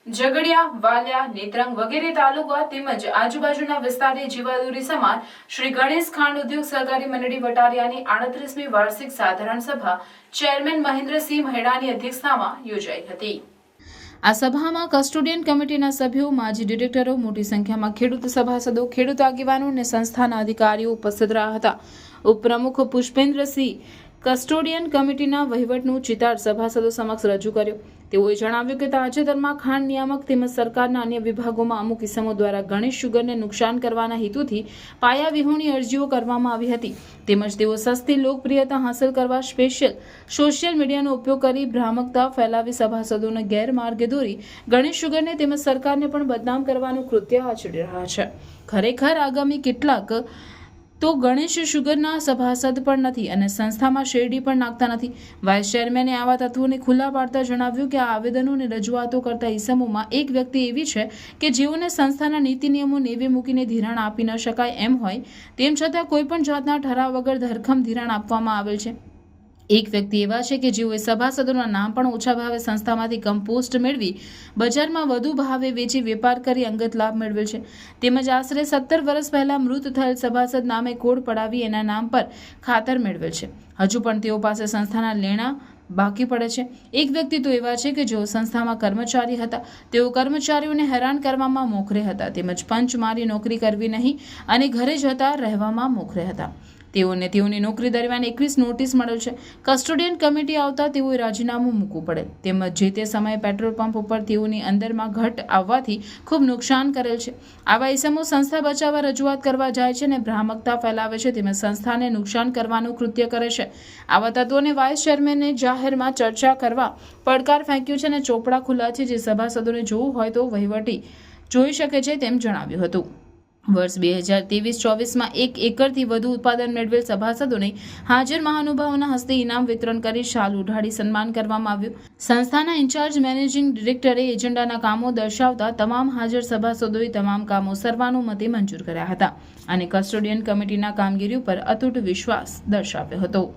ઝઘડિયા, વાલિયા, નેત્રંગ વગેરે તાલુકા તેમજ આજુબાજુના વિસ્તારની જીવાદોરી સમાન શ્રી ગણેશ ખાંડ ઉદ્યોગ સહકારી મંડળી વટારિયાની 38મી વાર્ષિક સાધારણ સભા ચેરમેન મહેન્દ્રસિંહ મહેડાની અધ્યક્ષતામાં યોજાઈ હતી। આ સભામાં કસ્ટોડિયન કમિટીના સભ્યો, માજી ડિરેક્ટરો, મોટી સંખ્યામાં ખેડૂત સભાસદો, ખેડૂત આગેવાનો અને સંસ્થાના અધિકારીઓ ઉપસ્થિત રહ્યા હતા। ઉપપ્રમુખ પુષ્પેન્દ્રસિંહ કસ્ટોડિયન કમિટીના વહીવટનું ચિતાર સભાસદો સમક્ષ રજૂ કર્યો। તેઓએ જણાવ્યું કે તાજેતરમાં ખાંડ નિયામક તેમજ સરકારના અન્ય વિભાગોમાં અમુક કિસ્મો દ્વારા ગણેશ શુગરને નુકસાન કરવાના હેતુથી પાયાવિહોણી અરજીઓ કરવામાં આવી હતી, તેમજ તેઓ સસ્તી લોકપ્રિયતા હાંસલ કરવા સોશિયલ મીડિયાનો ઉપયોગ કરી ભ્રામકતા ફેલાવી સભાસદોને ગેરમાર્ગે દોરી ગણેશ શુગરને તેમજ સરકારને પણ બદનામ કરવાનું કૃત્ય આચરી રહ્યા છે। ખરેખર આગામી કેટલાક તો ગણેશ શુગરના સભાસદ પણ નથી અને સંસ્થામાં શેરડી પણ નાખતા નથી। વાઇસ ચેરમેને આવા તત્વોને ખુલ્લા પાડતા જણાવ્યું કે આ આવેદનો અને રજૂઆતો કરતા ઇસમોમાં એક વ્યક્તિ એવી છે કે જેઓને સંસ્થાના નીતિ નિયમો નેવે મૂકીને ધિરાણ આપી ન શકાય એમ હોય, તેમ છતાં કોઈપણ જાતના ઠરાવ વગર ધરખમ ધિરાણ આપવામાં આવેલ છે। એક વ્યક્તિ એવા છે કે જેઓએ સભાસદોના નામ પણ ઓછા ભાવે સંસ્થામાંથી કમ્પોસ્ટ મેળવી બજારમાં વધુ ભાવે વેચી વેપાર કરી અંગત લાભ મેળવેલ છે, તેમજ આશરે 17 વર્ષ પહેલા મૃત થયેલ સભાસદ નામે કોડ પડાવી એના નામ પર ખાતર મેળવેલ છે। હજુ પણ તેઓ પાસે સંસ્થાના લેણા બાકી પડે છે। એક વ્યક્તિ તો એવા છે કે જેઓ સંસ્થામાં કર્મચારી હતા, તેઓ કર્મચારીઓને હેરાન કરવામાં મોખરે હતા, તેમજ પંચ મારી નોકરી કરવી નહીં અને ઘરે જતા રહેવામાં મોખરે હતા। તેઓની નોકરી દરમિયાન 21 નોટિસ મળેલ છે। કસ્ટોડિયન કમિટી આવતા તેઓએ રાજીનામું મૂકવું પડે, તેમજ જે તે સમયે પેટ્રોલ પંપ ઉપર તેઓની અંદરમાં ઘટ આવવાથી ખૂબ નુકસાન કરેલ છે। આવા ઇસમો સંસ્થા બચાવવા રજૂઆત કરવા જાય છે અને ભ્રામકતા ફેલાવે છે, તેમજ સંસ્થાને નુકસાન કરવાનું કૃત્ય કરે છે। આવા તત્વોને વાઇસ ચેરમેને જાહેરમાં ચર્ચા કરવા પડકાર ફેંક્યો છે અને ચોપડા ખુલ્લા છે, જે સભાસદોને જોવું હોય તો વહીવટી જોઈ શકે છે તેમ જણાવ્યું હતું। વર્ષ 2023-24માં 1 એકરથી વધુ ઉત્પાદન મેળવેલ સભાસદોને હાજર મહાનુભાવોના હસ્તે ઇનામ વિતરણ કરી શાલ ઉઢાડી સન્માન કરવામાં આવ્યું। સંસ્થાના ઇન્ચાર્જ મેનેજિંગ ડિરેક્ટરે એજન્ડાના કામો દર્શાવતા તમામ હાજર સભાસદોએ તમામ કામો સર્વાનુમતે મંજૂર કર્યા હતા અને કસ્ટોડિયન કમિટીના કામગીરી ઉપર અતૂટ વિશ્વાસ દર્શાવ્યો હતો।